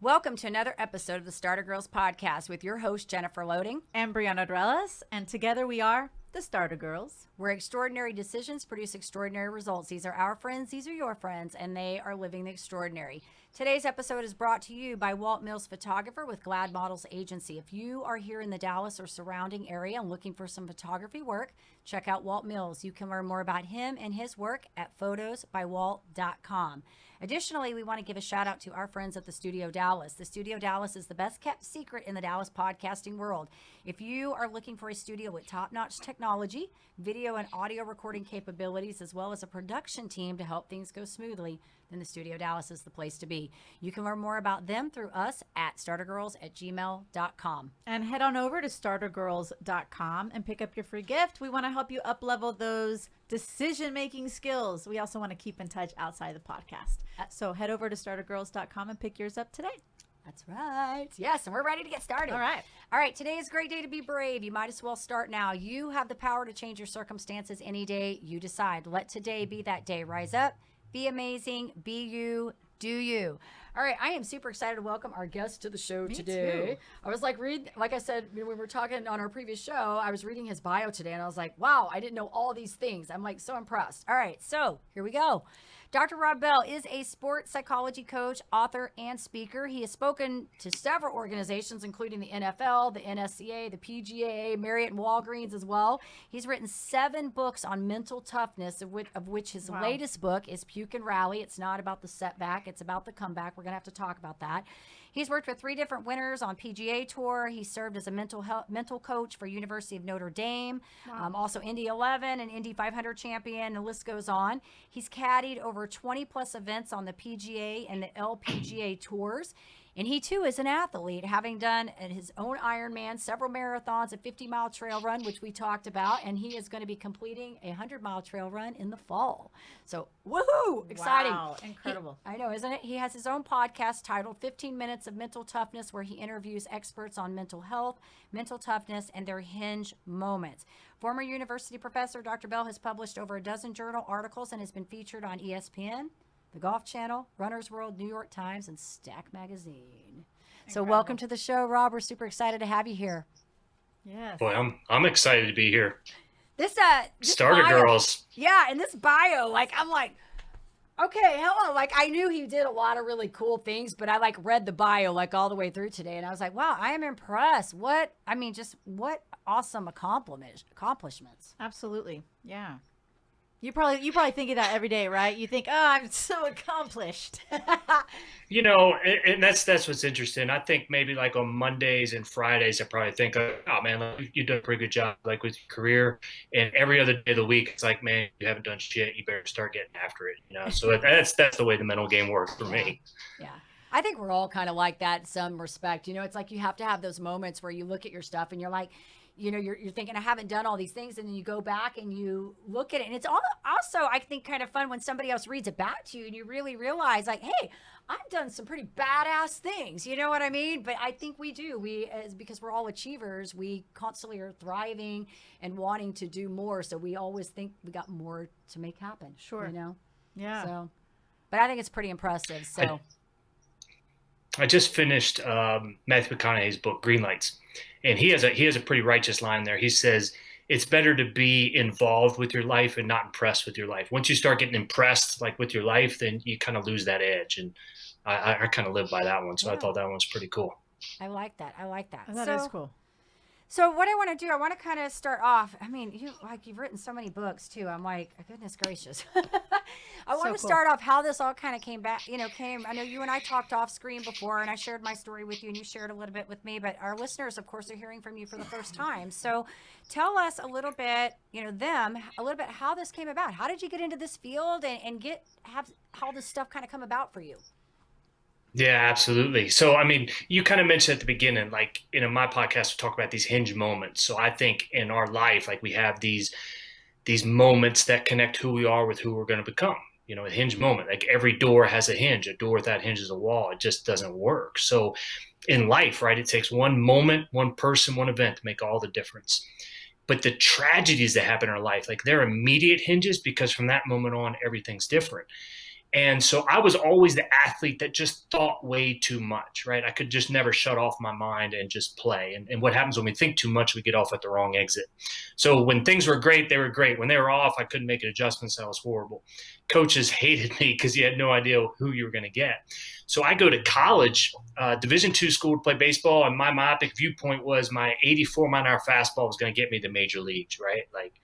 Welcome to another episode of the Starter Girls Podcast with your host, Jennifer Loading. And Brianna Drelas, and together we are the Starter Girls. Where extraordinary decisions produce extraordinary results. These are our friends, these are your friends, and they are living the extraordinary. Today's episode is brought to you by Walt Mills Photographer with Glad Models Agency. If you are here in the Dallas or surrounding area and looking for some photography work, check out Walt Mills. You can learn more about him and his work at photosbywalt.com. Additionally, we want to give a shout out to our friends at the Studio Dallas. The Studio Dallas is the best kept secret in the Dallas podcasting world. If you are looking for a studio with top-notch technology, video and audio recording capabilities, as well as a production team to help things go smoothly, then the Studio Dallas is the place to be. You can learn more about them through us at startergirls@gmail.com. And head on over to startergirls.com and pick up your free gift. We want to help you up-level those decision-making skills. We also want to keep in touch outside the podcast. So head over to startergirls.com and pick yours up today. That's right. Yes, and we're ready to get started. All right. All right, today is a great day to be brave. You might as well start now. You have the power to change your circumstances any day you decide. Let today be that day. Rise up, be amazing, be you, do you. All right, I am super excited to welcome our guest to the show today. Too. I was like, like I said, when we were talking on our previous show, I was reading his bio today, and I was like, wow, I didn't know all these things. I'm like so impressed. All right, so here we go. Dr. Rob Bell is a sports psychology coach, author, and speaker. He has spoken to several organizations, including the NFL, the NSCA, the PGA, Marriott, and Walgreens as well. He's written 7 books on mental toughness, of which his latest book is PUKE and RALLY. It's not about the setback. It's about the comeback. We're going to have to talk about that. He's worked with 3 different winners on PGA Tour. He served as a mental coach for University of Notre Dame, also Indy 11 and Indy 500 champion. The list goes on. He's caddied over 20 plus events on the PGA and the LPGA tours. And he, too, is an athlete, having done his own Ironman, several marathons, a 50-mile trail run, which we talked about, and he is going to be completing a 100-mile trail run in the fall. So, woohoo! Exciting. Wow, incredible. I know, isn't it? He has his own podcast titled 15 Minutes of Mental Toughness, where he interviews experts on mental health, mental toughness, and their hinge moments. Former university professor Dr. Bell has published over a dozen journal articles and has been featured on ESPN, the Golf Channel, Runner's World, New York Times, and Stack Magazine. So welcome to the show, Rob. We're super excited to have you here. Yes. Boy, I'm excited to be here. This Starter bio, Girls. Yeah, and this bio, I'm like, okay, hello. I knew he did a lot of really cool things, but I read the bio all the way through today, and I was like, wow, I am impressed. What awesome accomplishments. Absolutely. Yeah. You probably think of that every day, right? You think, oh, I'm so accomplished. And that's what's interesting. I think maybe on Mondays and Fridays, I probably think, oh man, you did a pretty good job with your career. And every other day of the week, it's like, man, you haven't done shit. You better start getting after it. So that's the way the mental game works for me. Yeah. I think we're all kind of like that in some respect. It's like you have to have those moments where you look at your stuff and you're like, you're thinking, I haven't done all these things. And then you go back and you look at it. And it's also, I think, kind of fun when somebody else reads it back to you and you really realize hey, I've done some pretty badass things. You know what I mean? But I think we do. Because we're all achievers, we constantly are thriving and wanting to do more. So we always think we got more to make happen. Sure. Yeah. So, but I think it's pretty impressive. So I just finished Matthew McConaughey's book, Green Lights. And he has a pretty righteous line there. He says, it's better to be involved with your life and not impressed with your life. Once you start getting impressed with your life, then you kind of lose that edge. And I kind of live by that one. So yeah. I thought that one's pretty cool. I like that. That is cool. So what I want to do, I want to kind of start off. I mean, you've written so many books too. I'm like, goodness gracious. I want to start off how this all kind of came back. I know you and I talked off screen before, and I shared my story with you, and you shared a little bit with me. But our listeners, of course, are hearing from you for the first time. So tell us a little bit, how this came about. How did you get into this field and have how this stuff kind of come about for you? Yeah, absolutely. So, I mean, you kind of mentioned at the beginning, in my podcast, we talk about these hinge moments. So I think in our life, we have these moments that connect who we are with who we're going to become. A hinge moment, every door has a hinge. A door without hinge is a wall. It just doesn't work. So in life, right, it takes one moment, one person, one event to make all the difference. But the tragedies that happen in our life, they're immediate hinges because from that moment on, everything's different. And so I was always the athlete that just thought way too much, right? I could just never shut off my mind and just play. And what happens when we think too much, we get off at the wrong exit. So when things were great, they were great. When they were off, I couldn't make adjustments. That was horrible. Coaches hated me because you had no idea who you were going to get. So I go to college, Division II school to play baseball. And my myopic viewpoint was my 84-mile-an-hour fastball was going to get me to major leagues, right? Like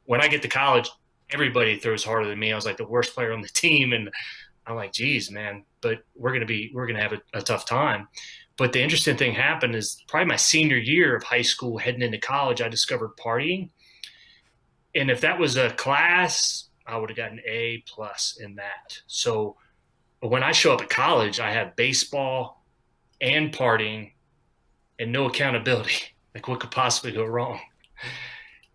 when I get to college, everybody throws harder than me. I was like the worst player on the team. And I'm like, geez, man, but we're going to have a tough time. But the interesting thing happened is probably my senior year of high school heading into college, I discovered partying. And if that was a class, I would have gotten A+ in that. So when I show up at college, I have baseball and partying and no accountability. Like what could possibly go wrong?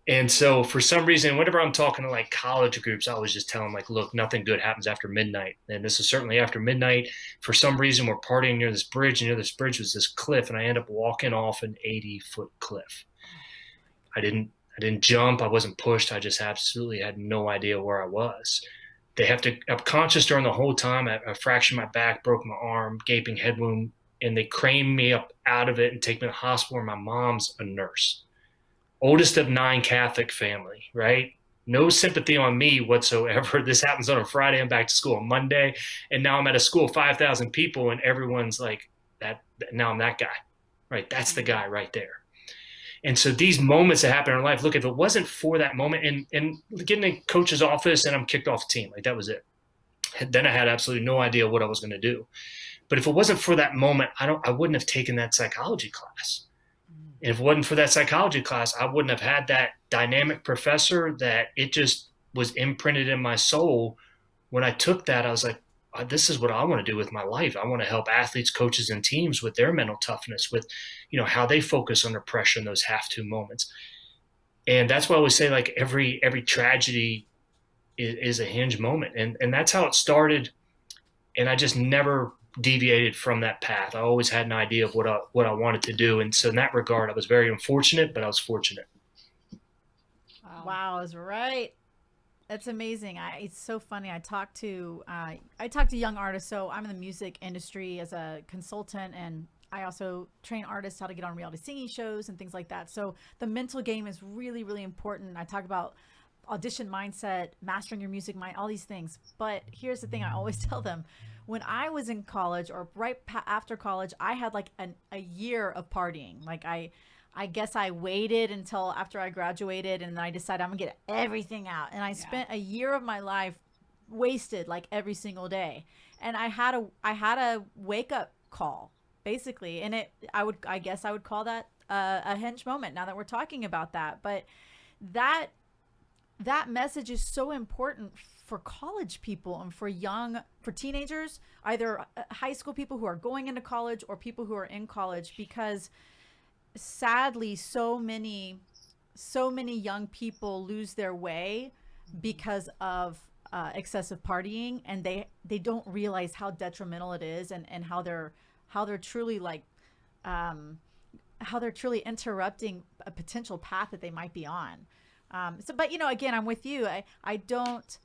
And so for some reason, whenever I'm talking to like college groups, I always just tell them like, look, nothing good happens after midnight. And this is certainly after midnight. For some reason, we're partying near this bridge, and near this bridge was this cliff, and I end up walking off an 80-foot cliff. I didn't jump. I wasn't pushed. I just absolutely had no idea where I was. They have to, I'm conscious during the whole time. I fractured my back, broke my arm, gaping head wound, and they crane me up out of it and take me to the hospital where my mom's a nurse. Oldest of 9 Catholic family, right? No sympathy on me whatsoever. This happens on a Friday. I'm back to school on Monday. And now I'm at a school of 5,000 people and everyone's like, that. Now I'm that guy, right? That's the guy right there. And so these moments that happen in our life, look, if it wasn't for that moment and getting in coach's office and I'm kicked off the team, like that was it. Then I had absolutely no idea what I was going to do. But if it wasn't for that moment, I wouldn't have taken that psychology class. And if it wasn't for that psychology class, I wouldn't have had that dynamic professor that it just was imprinted in my soul. When I took that, I was like, this is what I want to do with my life. I want to help athletes, coaches, and teams with their mental toughness, with, how they focus under pressure in those have-to moments. And that's why I always say, like, every tragedy is a Hinge moment. And that's how it started. And I just never deviated from that path. I always had an idea of what I wanted to do. And so in that regard, I was very unfortunate, but I was fortunate. Wow, I was right. That's amazing. It's so funny. I talk to young artists. So I'm in the music industry as a consultant, and I also train artists how to get on reality singing shows and things like that. So the mental game is really, really important. I talk about audition mindset, mastering your music mind, all these things. But here's the thing I always tell them. When I was in college or right after college, I had like a year of partying. Like I guess I waited until after I graduated, and then I decided I'm gonna get everything out. And I spent a year of my life wasted like every single day. And I had a wake up call basically, and I guess I would call that a Hinge moment. Now that we're talking about that, but that message is so important for college people and for teenagers, either high school people who are going into college or people who are in college, because sadly so many young people lose their way because of excessive partying, and they don't realize how detrimental it is, and how they're truly interrupting a potential path that they might be on. But again, I'm with you. I don't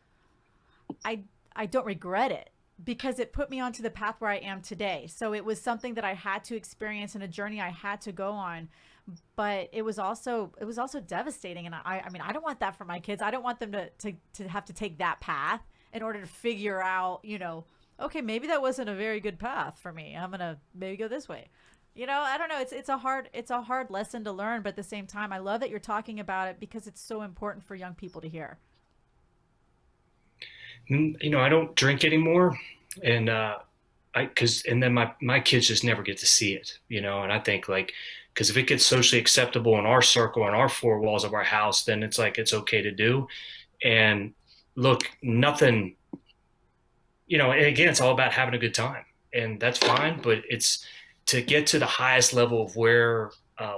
regret it, because it put me onto the path where I am today. So it was something that I had to experience and a journey I had to go on. But it was also devastating. And I mean, I don't want that for my kids. I don't want them to have to take that path in order to figure out, okay, maybe that wasn't a very good path for me. I'm going to maybe go this way. I don't know. It's a hard lesson to learn, but at the same time, I love that you're talking about it, because it's so important for young people to hear. I don't drink anymore, and then my kids just never get to see it, and I think, like, because if it gets socially acceptable in our circle, in our 4 walls of our house, then it's like it's okay to do. And look, nothing, and again, it's all about having a good time, and that's fine, but it's to get to the highest level of where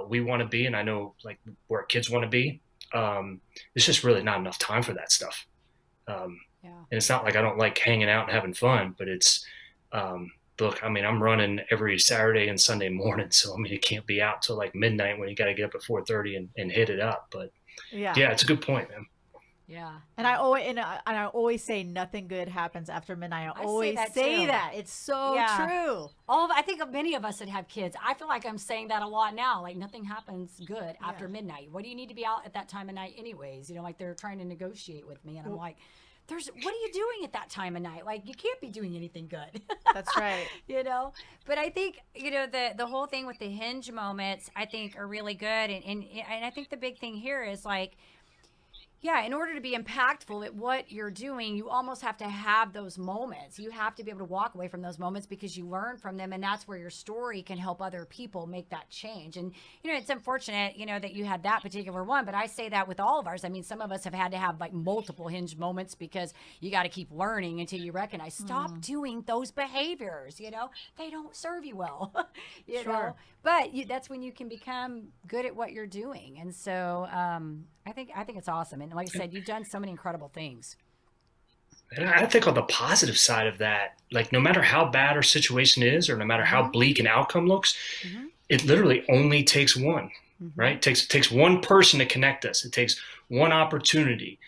we want to be, and I know like where kids want to be. There's just really not enough time for that stuff. And it's not like I don't like hanging out and having fun, but it's, look, I mean, I'm running every Saturday and Sunday morning. So, I mean, you can't be out till like midnight when you got to get up at 4:30 and hit it up. But yeah, it's a good point, man. Yeah. And I always say nothing good happens after midnight. I say always that say too. that. It's so Yeah. true. I think of many of us that have kids. I feel like I'm saying that a lot now. Like nothing happens good after midnight. What do you need to be out at that time of night anyways? You know, like they're trying to negotiate with me, and I'm like, what are you doing at that time of night? Like you can't be doing anything good. That's right. You know, but I think, you know, the whole thing with the hinge moments, I think are really good. And I think the big thing here is like, yeah, in order to be impactful at what you're doing, you almost have to have those moments. You have to be able to walk away from those moments because you learn from them. And that's where your story can help other people make that change. And, you know, it's unfortunate, you know, that you had that particular one. But I say that with all of ours. I mean, some of us have had to have like multiple hinge moments because you got to keep learning until you recognize, stop doing those behaviors. You know, they don't serve you well, you know. But that's when you can become good at what you're doing. And so I think it's awesome. And like I said, you've done so many incredible things. And I think on the positive side of that, like no matter how bad our situation is, or no matter how bleak an outcome looks, it literally only takes one, right? It takes one person to connect us. It takes one opportunity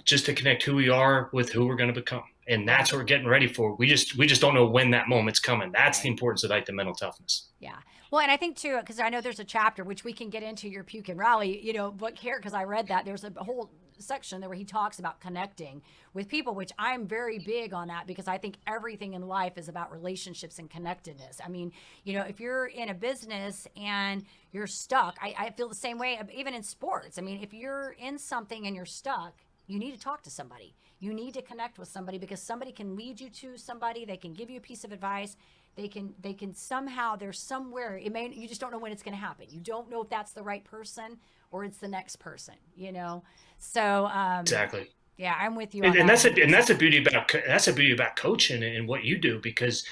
just to connect who we are with who we're going to become. And that's what we're getting ready for. We just don't know when that moment's coming. That's the importance of like the mental toughness. Yeah. Well, and I think too, because I know there's a chapter which we can get into your Puke and Rally, you know, book here, because I read that there's a whole section there where he talks about connecting with people, which I'm very big on that because I think everything in life is about relationships and connectedness. I mean, you know, if you're in a business and you're stuck, I feel the same way, even in sports. I mean, if you're in something and you're stuck, you need to talk to somebody. You need to connect with somebody because somebody can lead you to somebody. They can give you a piece of advice. They can somehow, there's somewhere, you just don't know when it's going to happen. You don't know if that's the right person or it's the next person, you know? So, exactly. Yeah, I'm with you. And that's the beauty about coaching and what you do, because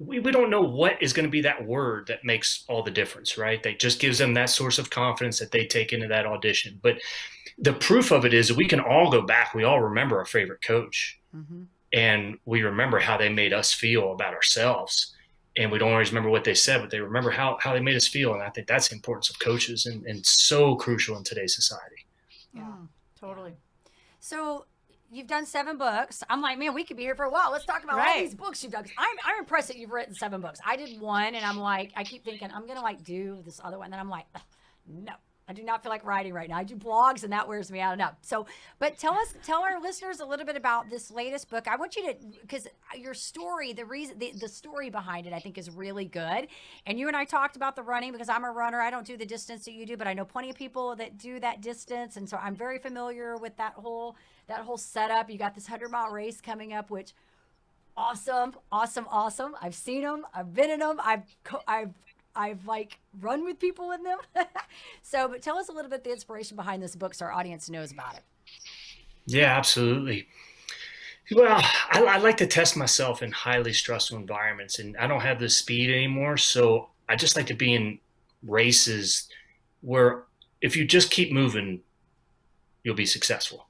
we don't know what is going to be that word that makes all the difference, right? That just gives them that source of confidence that they take into that audition. But the proof of it is we can all go back. We all remember our favorite coach. And we remember how they made us feel about ourselves. And we don't always remember what they said, but they remember how they made us feel. And I think that's the importance of coaches and so crucial in today's society. Yeah, totally. So you've done 7 books. I'm like, man, we could be here for a while. Let's talk about all these books you've done. I'm impressed that you've written 7 books. I did 1 and I'm like, I keep thinking I'm going to like do this other one. And then I'm like, no. I do not feel like writing right now. I do blogs and that wears me out enough. So, but tell our listeners a little bit about this latest book. I want you to, because your story, the story behind it, I think is really good. And you and I talked about the running because I'm a runner. I don't do the distance that you do, but I know plenty of people that do that distance. And so I'm very familiar with that whole setup. You got this 100-mile race coming up, which awesome. I've seen them. I've been in them. I've like run with people in them. So, but tell us a little bit the inspiration behind this book so our audience knows about it. Yeah, absolutely. Well, I like to test myself in highly stressful environments, and I don't have the speed anymore. So I just like to be in races where if you just keep moving, you'll be successful.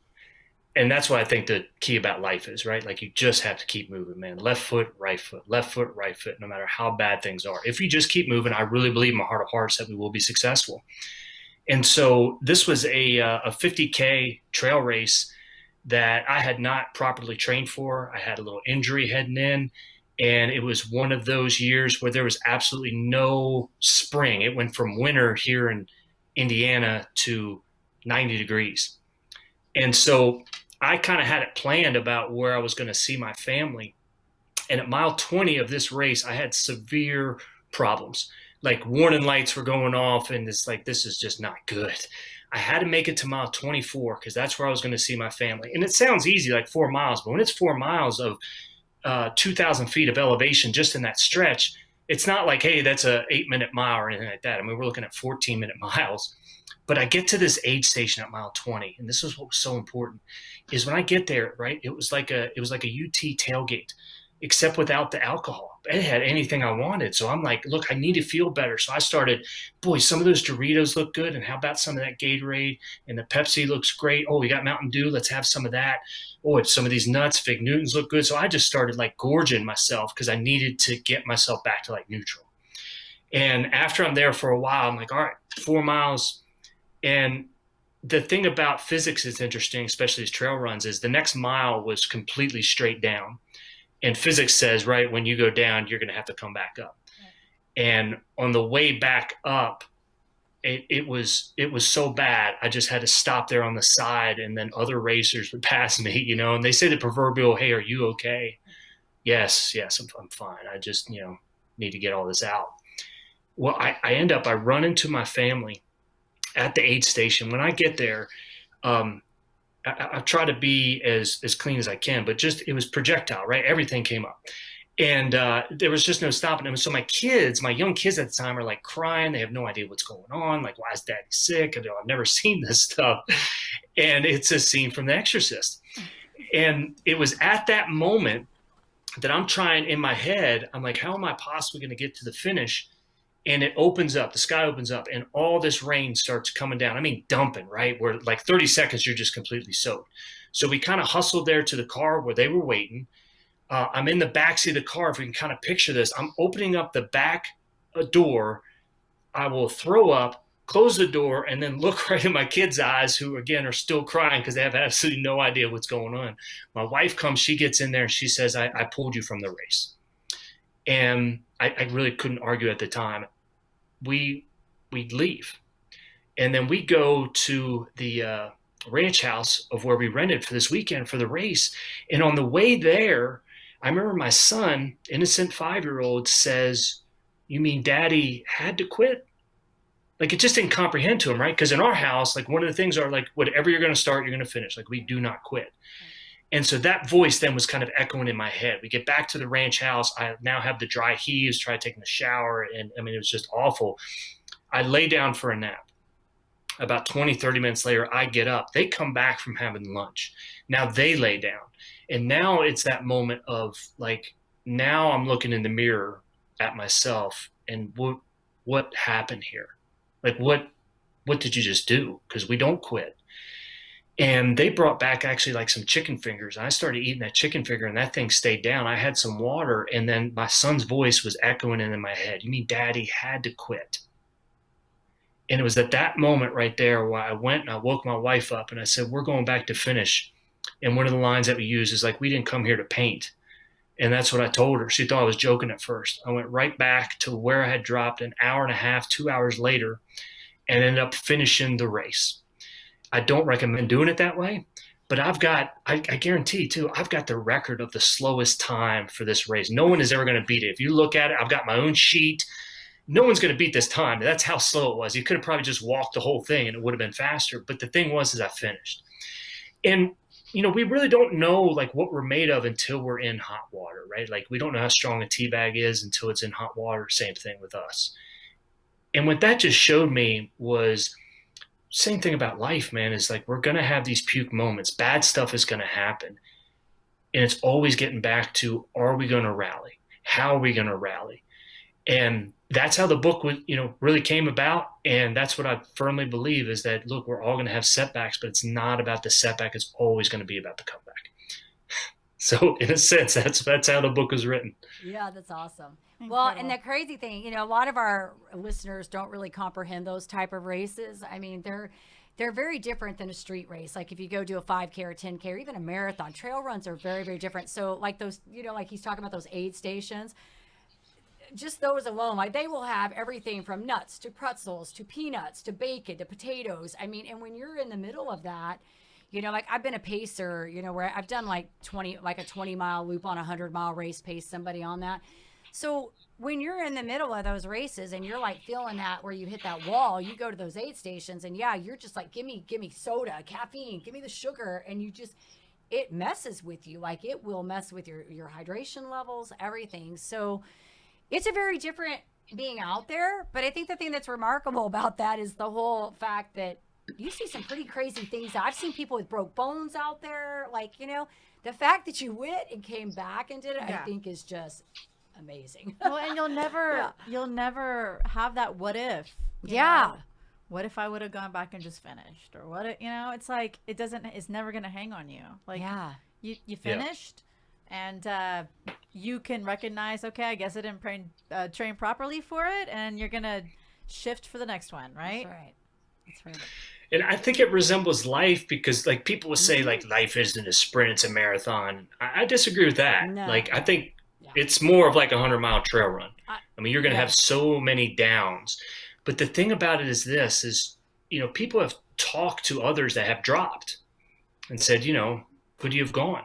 And that's what I think the key about life is, right? Like you just have to keep moving, man. Left foot, right foot, no matter how bad things are. If you just keep moving, I really believe in my heart of hearts that we will be successful. And so this was a 50K trail race that I had not properly trained for. I had a little injury heading in, and it was one of those years where there was absolutely no spring. It went from winter here in Indiana to 90 degrees. And so I kind of had it planned about where I was going to see my family. And at mile 20 of this race, I had severe problems. Like warning lights were going off, and it's like, this is just not good. I had to make it to mile 24 because that's where I was going to see my family. And it sounds easy, like 4 miles, but when it's 4 miles of 2,000 feet of elevation just in that stretch, it's not like, hey, that's a 8-minute mile or anything like that. I mean, we're looking at 14-minute miles. But I get to this aid station at mile 20, and this is what was so important, is when I get there, right, it was like a UT tailgate, except without the alcohol. It had anything I wanted. So I'm like, look, I need to feel better. So I started, boy, some of those Doritos look good, and how about some of that Gatorade? And the Pepsi looks great. Oh, we got Mountain Dew. Let's have some of that. Oh, some of these nuts, Fig Newtons look good. So I just started like gorging myself because I needed to get myself back to like neutral. And after I'm there for a while, I'm like, all right, 4 miles. And the thing about physics that's interesting, especially as trail runs, is the next mile was completely straight down. And physics says, right, when you go down, you're going to have to come back up. Right. And on the way back up, it was so bad. I just had to stop there on the side, and then other racers would pass me, you know, and they say the proverbial, "Hey, are you okay?" Yes, I'm fine. I just, you know, need to get all this out. Well, I run into my family at the aid station. When I get there, I try to be as clean as I can, but just, it was projectile, right? Everything came up. And there was just no stopping them. So my young kids at the time are like crying. They have no idea what's going on. Like, why is daddy sick? And I've never seen this stuff. And it's a scene from The Exorcist. And it was at that moment that I'm trying in my head, I'm like, how am I possibly going to get to the finish? And it opens up, the sky opens up, and all this rain starts coming down. I mean, dumping, right? Where like 30 seconds, you're just completely soaked. So we kind of hustled there to the car where they were waiting. I'm in the backseat of the car. If we can kind of picture this, I'm opening up the back door. I will throw up, close the door, and then look right in my kids' eyes, who again are still crying because they have absolutely no idea what's going on. My wife comes, she gets in there, and she says, I pulled you from the race. And I really couldn't argue at the time. We'd leave. And then we go to the ranch house of where we rented for this weekend for the race. And on the way there, I remember my son, innocent 5-year-old, says, "You mean daddy had to quit?" Like, it just didn't comprehend to him, right? Because in our house, like, one of the things are like, whatever you're going to start, you're going to finish. Like, we do not quit. And so that voice then was kind of echoing in my head. We get back to the ranch house. I now have the dry heaves, try taking a shower. And I mean, it was just awful. I lay down for a nap. About 20, 30 minutes later, I get up. They come back from having lunch. Now they lay down. And now it's that moment of like, now I'm looking in the mirror at myself and what happened here? Like, what did you just do? Because we don't quit. And they brought back actually like some chicken fingers. I started eating that chicken finger, and that thing stayed down. I had some water, and then my son's voice was echoing in my head. "You mean daddy had to quit?" And it was at that moment right there where I went and I woke my wife up and I said, "We're going back to finish." And one of the lines that we use is like, "We didn't come here to paint." And that's what I told her. She thought I was joking at first. I went right back to where I had dropped an hour and a half, 2 hours later, and ended up finishing the race. I don't recommend doing it that way, but I guarantee too, I've got the record of the slowest time for this race. No one is ever going to beat it. If you look at it, I've got my own sheet. No one's going to beat this time. That's how slow it was. You could have probably just walked the whole thing and it would have been faster. But the thing was, is I finished. And, you know, we really don't know like what we're made of until we're in hot water, right? Like, we don't know how strong a tea bag is until it's in hot water. Same thing with us. And what that just showed me was, same thing about life, man, is like, we're going to have these puke moments. Bad stuff is going to happen. And it's always getting back to, are we going to rally? How are we going to rally? And that's how the book was, you know, really came about. And that's what I firmly believe is that, look, we're all going to have setbacks, but it's not about the setback. It's always going to be about the comeback. So in a sense, that's how the book was written. Yeah, that's awesome. Incredible. Well, and the crazy thing, you know, a lot of our listeners don't really comprehend those type of races. I mean, they're very different than a street race. Like if you go do a 5K or 10K or even a marathon, trail runs are very, very different. So like those, you know, like he's talking about those aid stations, just those alone, like they will have everything from nuts to pretzels to peanuts to bacon to potatoes. I mean, and when you're in the middle of that, you know, like I've been a pacer, you know, where I've done like a 20-mile loop on a 100-mile race, pace somebody on that. So when you're in the middle of those races and you're like feeling that where you hit that wall, you go to those aid stations and yeah, you're just like, give me soda, caffeine, give me the sugar. And you just, it messes with you. Like it will mess with your hydration levels, everything. So it's a very different being out there. But I think the thing that's remarkable about that is the whole fact that you see some pretty crazy things. I've seen people with broke bones out there. Like, you know, the fact that you went and came back and did it, yeah. I think is just amazing. Well, and you'll never have that what if. Yeah. Know? What if I would have gone back and just finished? Or what if, you know, it's like, it's never going to hang on you. Like, yeah. you finished and you can recognize, okay, I guess I didn't train properly for it. And you're going to shift for the next one, right? That's right. That's right. And I think it resembles life because like people would say like life isn't a sprint, it's a marathon. I disagree with that. No. Like I think it's more of like a 100-mile trail run. I mean, you're going to have so many downs. But the thing about it is this is, people have talked to others that have dropped and said, could you have gone?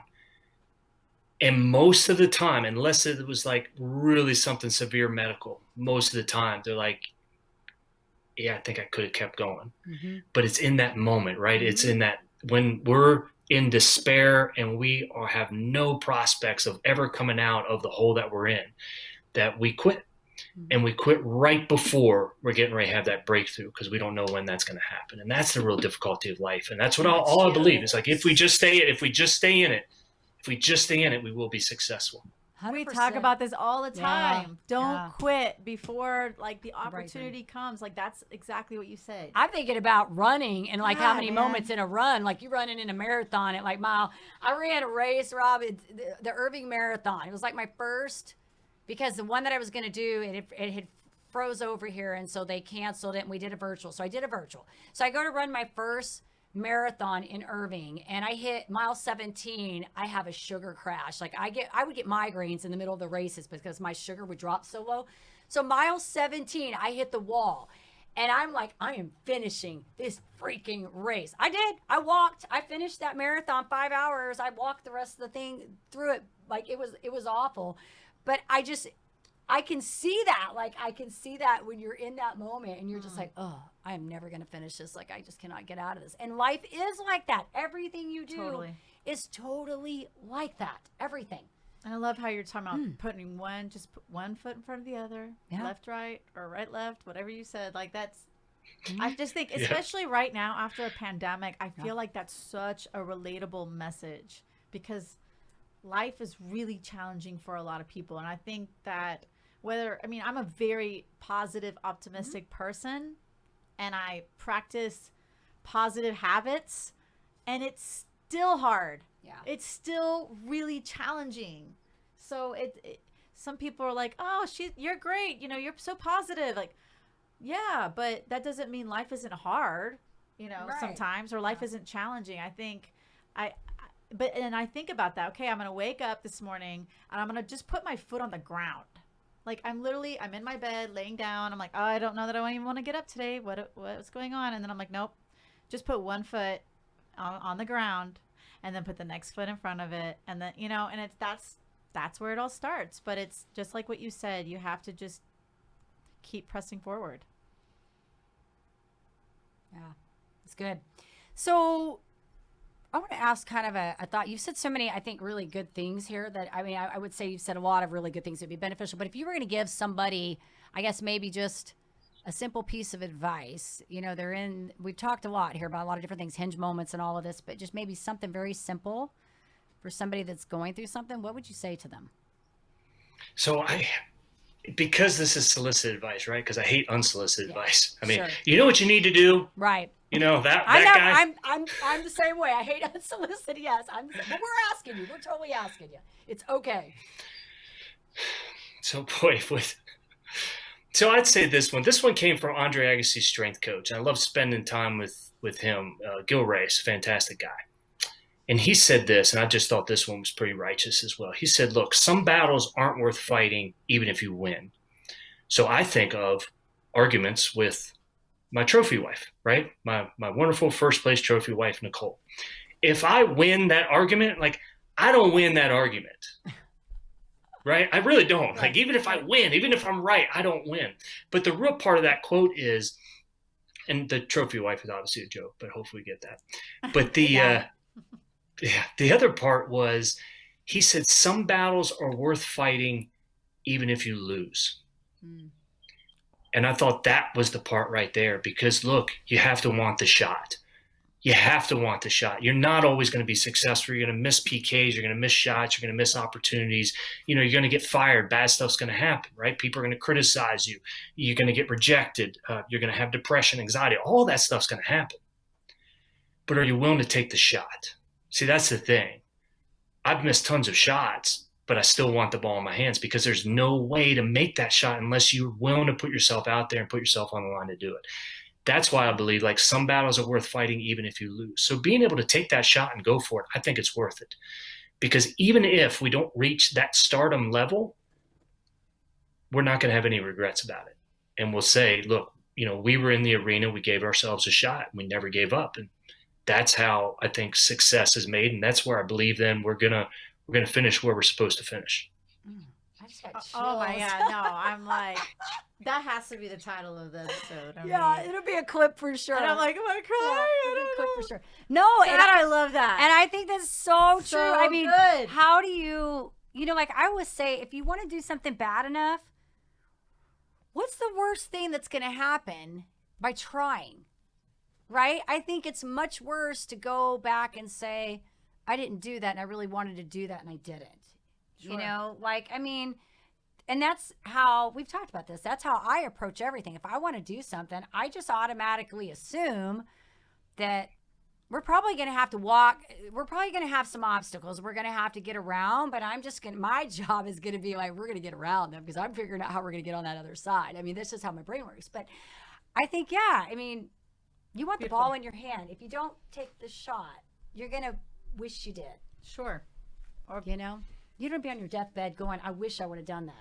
And most of the time, unless it was like really something severe medical, most of the time they're like, yeah, I think I could have kept going. But it's in that moment, right? It's in that when we're in despair and we have no prospects of ever coming out of the hole that we're in, that we quit. And we quit right before we're getting ready to have that breakthrough because we don't know when that's going to happen. And that's the real difficulty of life. And that's what all I believe. It's like if we just stay in it, we will be successful. 100%. We talk about this all the time. Don't quit before like the opportunity comes. Like that's exactly what you said. I'm thinking about running and like how many moments in a run, like you running in a marathon at like mile. I ran a race, Rob, the Irving Marathon. It was like my first, because the one that I was going to do, it had froze over here. And so they canceled it and we did a virtual. So I did a virtual. So I go to run my first marathon in Irving and I hit mile 17. I have a sugar crash. Like I would get migraines in the middle of the races because my sugar would drop so low. So mile 17, I hit the wall and I'm like, I am finishing this freaking race. I did. I walked. I finished that marathon 5 hours. I walked the rest of the thing through it. Like it was awful. But I can see that. Like, I can see that when you're in that moment and you're just like, oh, I am never going to finish this. Like, I just cannot get out of this. And life is like that. Everything you do is totally like that. Everything. And I love how you're talking about putting just put one foot in front of the other, left, right, or right, left, whatever you said. Like, that's, I just think, especially right now after a pandemic, I feel like that's such a relatable message because life is really challenging for a lot of people. And I think that I'm a very positive, optimistic person and I practice positive habits and it's still hard. Yeah. It's still really challenging. So some people are like, oh, you're great. You're so positive. Like, yeah, but that doesn't mean life isn't hard, sometimes, or life isn't challenging. I think I think about that. Okay, I'm going to wake up this morning and I'm going to just put my foot on the ground. Like I'm in my bed laying down. I'm like, oh, I don't know that I even want to get up today. What's going on? And then I'm like, nope, just put one foot on the ground and then put the next foot in front of it. And then, and that's where it all starts. But it's just like what you said, you have to just keep pressing forward. Yeah, it's good. So I want to ask kind of a thought. You've said so many, I think, really good things here that, I would say you've said a lot of really good things that would be beneficial. But if you were going to give somebody, I guess maybe just a simple piece of advice, we've talked a lot here about a lot of different things, hinge moments and all of this, but just maybe something very simple for somebody that's going through something, what would you say to them? So because this is solicited advice, right? Because I hate unsolicited advice. You know what you need to do? Right. That guy. I'm the same way. I hate unsolicited. Yes, but we're asking you. We're totally asking you. It's okay. So boy, so I'd say this one came from Andre Agassi's strength coach. I love spending time with him. Gil Ray's fantastic guy. And he said this, and I just thought this one was pretty righteous as well. He said, look, some battles aren't worth fighting even if you win. So I think of arguments with my trophy wife, right? My wonderful first place trophy wife, Nicole. If I win that argument, like I don't win that argument, right? I really don't. Like even if I win, even if I'm right, I don't win. But the real part of that quote is, and the trophy wife is obviously a joke, but hopefully we get that. But the other part was, he said, some battles are worth fighting even if you lose. And I thought that was the part right there, because look, you have to want the shot. You have to want the shot. You're not always going to be successful. You're going to miss PKs. You're going to miss shots. You're going to miss opportunities. You're going to get fired. Bad stuff's going to happen, right? People are going to criticize you. You're going to get rejected. You're going to have depression, anxiety. All that stuff's going to happen. But are you willing to take the shot? See, that's the thing. I've missed tons of shots, but I still want the ball in my hands, because there's no way to make that shot unless you're willing to put yourself out there and put yourself on the line to do it. that's why I believe like some battles are worth fighting even if you lose. So being able to take that shot and go for it, I think it's worth it. Because even if we don't reach that stardom level, we're not going to have any regrets about it. And we'll say, look, we were in the arena, we gave ourselves a shot, and we never gave up. And that's how I think success is made. And that's where I believe then we're going to finish where we're supposed to finish. I just got chills. Oh my God, no, I'm like, that has to be the title of the episode. Yeah, it'll be a clip for sure. And I'm like, am I crying? Yeah, it'll be a clip for sure. No, I love that. And I think that's so true. I mean, good. how do you, like I always say, if you want to do something bad enough, what's the worst thing that's going to happen by trying? Right? I think it's much worse to go back and say, I didn't do that and I really wanted to do that and I didn't. Sure. And that's how we've talked about this. That's how I approach everything. If I want to do something, I just automatically assume that we're probably going to have to walk. We're probably going to have some obstacles. We're going to have to get around, but my job is going to be like, we're going to get around them because I'm figuring out how we're going to get on that other side. I mean, that's just how my brain works. But I think, you want the ball in your hand. If you don't take the shot, you're going to wish you did. Sure. Or, you don't be on your deathbed going, I wish I would have done that.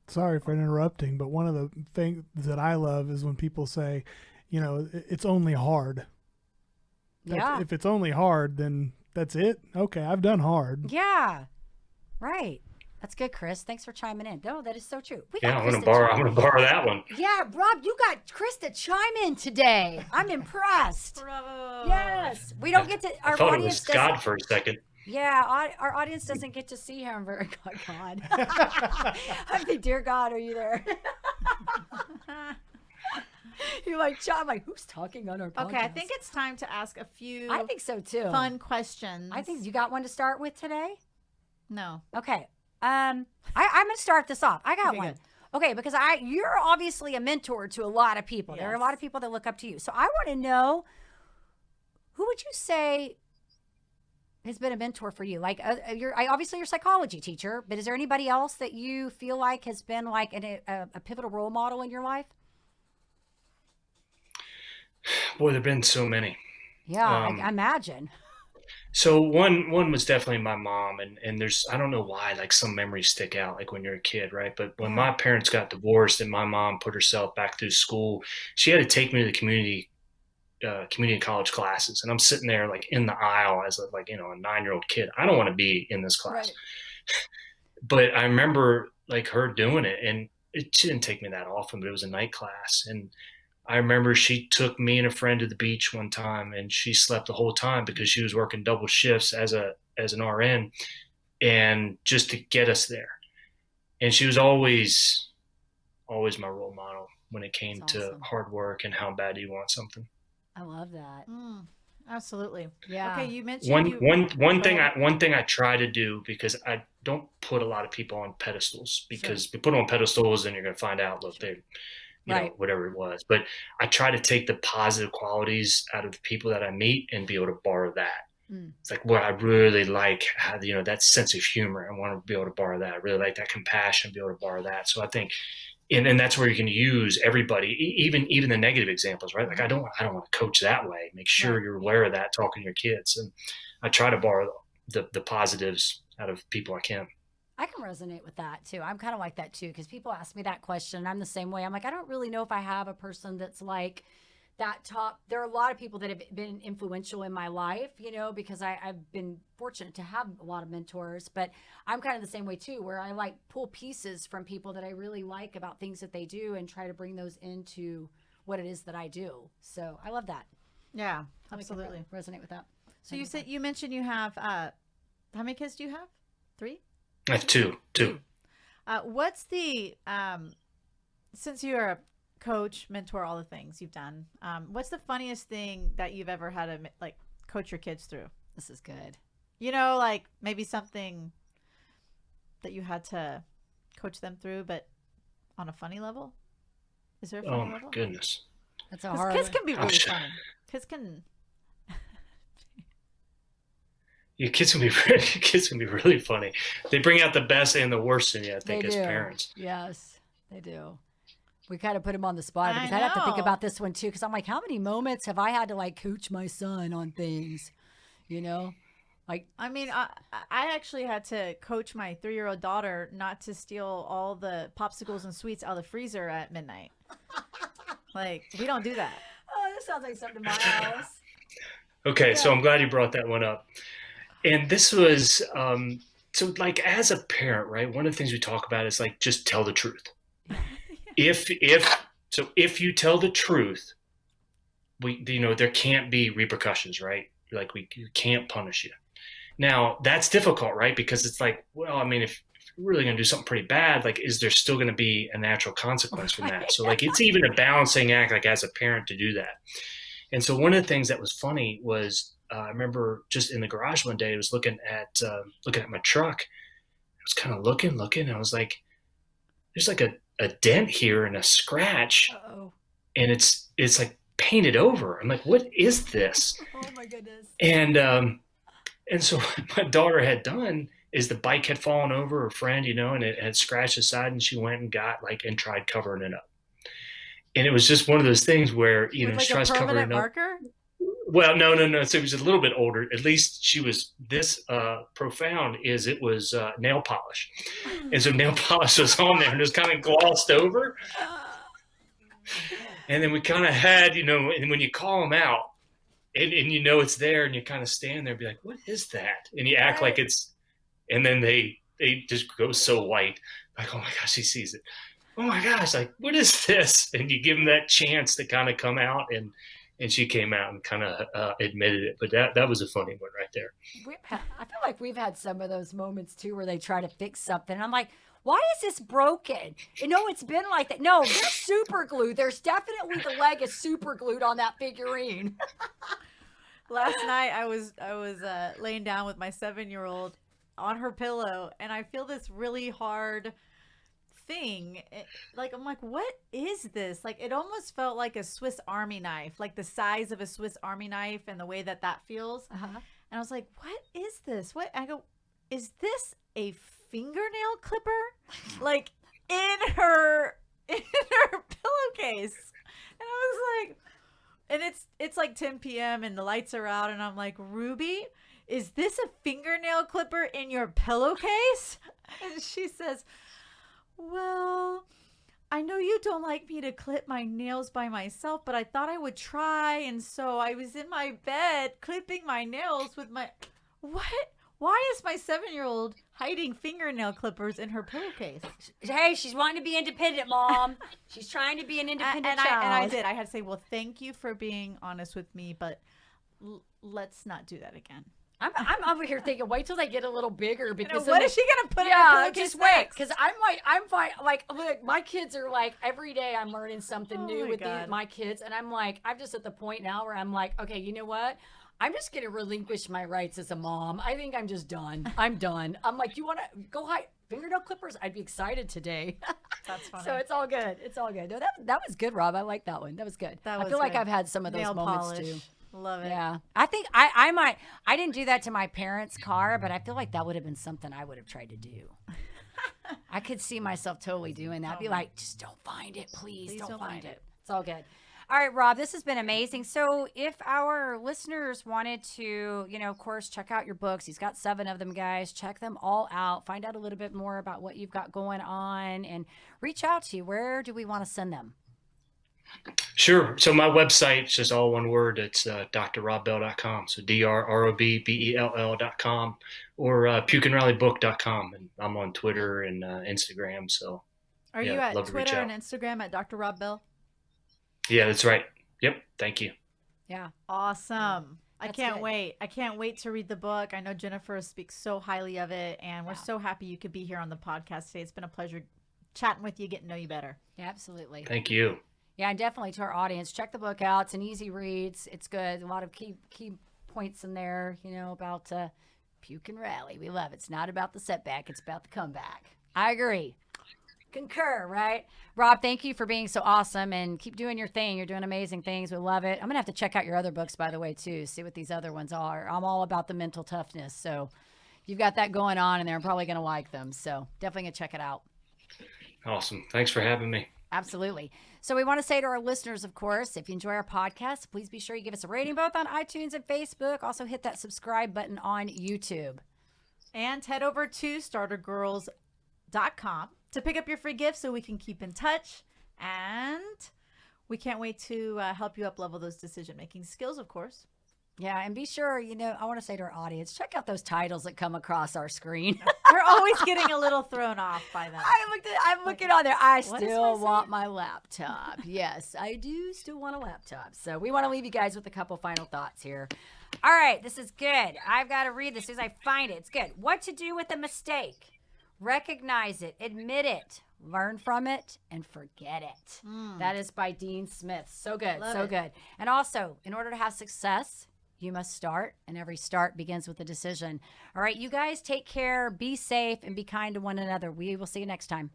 Sorry for interrupting, but one of the things that I love is when people say, it's only hard. Yeah. If it's only hard, then that's it. Okay, I've done hard. Yeah. Right. That's good, Chris. Thanks for chiming in. No, that is so true. I'm gonna borrow that one. Yeah, Rob, you got Chris to chime in today. I'm impressed. Bravo. Yes. We don't get to I thought it was Scott for a second. Yeah, our audience doesn't get to see him very God. I think, dear God, are you there? You're like, John, I'm like, who's talking on our podcast? Okay, I think it's time to ask a few I think so too. fun questions. I think you got one to start with today? No. Okay. I'm going to start this off. I got one. Good. Okay, because you're obviously a mentor to a lot of people. Yes. There are a lot of people that look up to you. So I want to know, who would you say has been a mentor for you? Like, obviously you're a psychology teacher, but is there anybody else that you feel like has been like a pivotal role model in your life? Boy, there've been so many. Yeah, I imagine. So one was definitely my mom, and there's, I don't know why, like some memories stick out, like when you're a kid, right? But when my parents got divorced and my mom put herself back through school, she had to take me to the community college classes, and I'm sitting there like in the aisle as a 9-year-old kid. I don't want to be in this class, right. But I remember like her doing it, and she didn't take me that often, but it was a night class, and I remember she took me and a friend to the beach one time, and she slept the whole time because she was working double shifts as an RN, and just to get us there. And she was always my role model when it came to hard work and how bad you want something. I love that. Absolutely. Yeah. Okay, you mentioned one thing I try to do, because I don't put a lot of people on pedestals, because if you put them on pedestals, then you're going to find out, look, they're whatever it was. But I try to take the positive qualities out of the people that I meet and be able to borrow that. It's like, well, I really like how, that sense of humor. I want to be able to borrow that. I really like that compassion, be able to borrow that. So I think, and that's where you can use everybody, even the negative examples, right? Like, I don't want to coach that way. Make sure you're aware of that, talking to your kids. And I try to borrow the positives out of people I can. I can resonate with that too. I'm kind of like that too, because people ask me that question. I'm the same way. I'm like, I don't really know if I have a person that's like that top. There are a lot of people that have been influential in my life, because I've been fortunate to have a lot of mentors, but I'm kind of the same way too, where I like pull pieces from people that I really like about things that they do and try to bring those into what it is that I do. So I love that. Yeah, absolutely. Resonate with that. So you mentioned you have, how many kids do you have? 3? I have two. What's the, since you're a coach, mentor, all the things you've done, what's the funniest thing that you've ever had to like coach your kids through? This is good. Like maybe something that you had to coach them through, but on a funny level? Is there a funny level? Oh my goodness. That's a hard. Kids can be really funny. Kids can. Yeah, kids can be really funny. They bring out the best and the worst in you, I think, as parents. Yes, they do. We kind of put him on the spot because I I'd have to think know. about this one too. Because I'm like, how many moments have I had to like coach my son on things? You know, like I mean, I actually had to coach my 3-year-old daughter not to steal all the popsicles and sweets out of the freezer at midnight. Like, we don't do that. oh, this sounds like something in my house. Okay, so I'm glad you brought that one up. And this was so like as a parent, right? One of the things we talk about is like just tell the truth. If you tell the truth, there can't be repercussions, right? Like we can't punish you. Now that's difficult, right? Because it's like, well, I mean, if you're really going to do something pretty bad, like, is there still going to be a natural consequence from that? So like, it's even a balancing act, like as a parent to do that. And so one of the things that was funny was I remember just in the garage one day, I was looking at my truck. I was kind of looking. I was like, there's like a dent here and a scratch, Uh-oh. and it's like painted over. I'm like, what is this? Oh my goodness. And so what my daughter had done is the bike had fallen over her friend, and it had scratched the side, and she went and got and tried covering it up. And it was just one of those things where, With like she a tries covering permanent it up. marker? Well, no. So it was a little bit older. At least she was this profound. It was nail polish, and so nail polish was on there and it was kind of glossed over. And then we kind of had, and when you call them out, and it's there, and you kind of stand there and be like, "What is that?" And you act like it's, and then they just go so white, like, "Oh my gosh, he sees it." Oh my gosh, like, what is this? And you give them that chance to kind of come out, and she came out and kind of admitted it. But that was a funny one right there. I feel like we've had some of those moments too where they try to fix something. And I'm like, why is this broken? It's been like that. No, there's super glue. There's definitely the leg is super glued on that figurine. Last night I was laying down with my 7-year-old on her pillow, and I feel this really hard thing. I'm like, what is this? Like, it almost felt like a Swiss Army knife, like the size of a Swiss Army knife, and the way that feels. Uh-huh. And I was like, what is this? What? I go, is this a fingernail clipper? Like in her pillowcase. And I was like, and it's like 10 p.m. and the lights are out, and I'm like, Ruby, is this a fingernail clipper in your pillowcase? And she says, well, I know you don't like me to clip my nails by myself, but I thought I would try. And so I was in my bed clipping my nails with my... What? Why is my 7-year-old hiding fingernail clippers in her pillowcase? Hey, she's wanting to be independent, Mom. She's trying to be an independent child. I did. I had to say, well, thank you for being honest with me, but let's not do that again. I'm over here thinking, wait till they get a little bigger because what is she gonna put in her yeah, pillowcase just wait next? because I'm fine. Like, look, my kids are like every day I'm learning something new with my kids, and I'm like, I'm just at the point now where I'm like, okay, you know what? I'm just gonna relinquish my rights as a mom. I think I'm just done. I'm done. I'm like, you want to go hide fingernail clippers? I'd be excited today. That's funny. So it's all good. It's all good. No, that was good, Rob. I like that one. That was good. That I was feel like good. I've had some of those Nail moments polish. too. Love it. Yeah. I think I didn't do that to my parents' car, but I feel like that would have been something I would have tried to do. I could see myself totally doing that. Be like, just don't find it, please don't find it. It's all good. All right, Rob, this has been amazing. So if our listeners wanted to, of course, check out your books, he's got 7 of them, guys. Check them all out. Find out a little bit more about what you've got going on and reach out to you. Where do we want to send them? Sure. So my website's just all one word. It's drrobbell.com. So DRROBBELL.com or PUKEAndRALLYBook.com. And I'm on Twitter and Instagram. So are you at Twitter and Instagram at Dr. Rob Bell? Yeah, that's right. Yep. Thank you. Yeah. Awesome. I can't good. wait. I can't wait to read the book. I know Jennifer speaks so highly of it, and we're so happy you could be here on the podcast today. It's been a pleasure chatting with you, getting to know you better. Yeah, absolutely. Thank you. Yeah, and definitely to our audience, check the book out. It's an easy read. It's good. A lot of key points in there, about puke and rally. We love it. It's not about the setback. It's about the comeback. I agree. Concur, right? Rob, thank you for being so awesome and keep doing your thing. You're doing amazing things. We love it. I'm going to have to check out your other books, by the way, too. See what these other ones are. I'm all about the mental toughness. So you've got that going on, and they're probably going to like them. So definitely going to check it out. Awesome. Thanks for having me. Absolutely. So we want to say to our listeners, of course, if you enjoy our podcast, please be sure you give us a rating both on iTunes and Facebook. Also hit that subscribe button on YouTube. And head over to startergirls.com to pick up your free gift so we can keep in touch. And we can't wait to help you up level those decision-making skills, of course. Yeah, and be sure, I want to say to our audience, check out those titles that come across our screen. We're always getting a little thrown off by them. I'm looking on there. I What is still my want my laptop. Yes, I do still want a laptop. So we want to leave you guys with a couple final thoughts here. All right, this is good. I've got to read this as soon as I find it. It's good. What to do with a mistake. Recognize it, admit it, learn from it, and forget it. That is by Dean Smith. So good, Love so it. good. And also, in order to have success, you must start, and every start begins with a decision. All right, you guys take care, be safe, and be kind to one another. We will see you next time.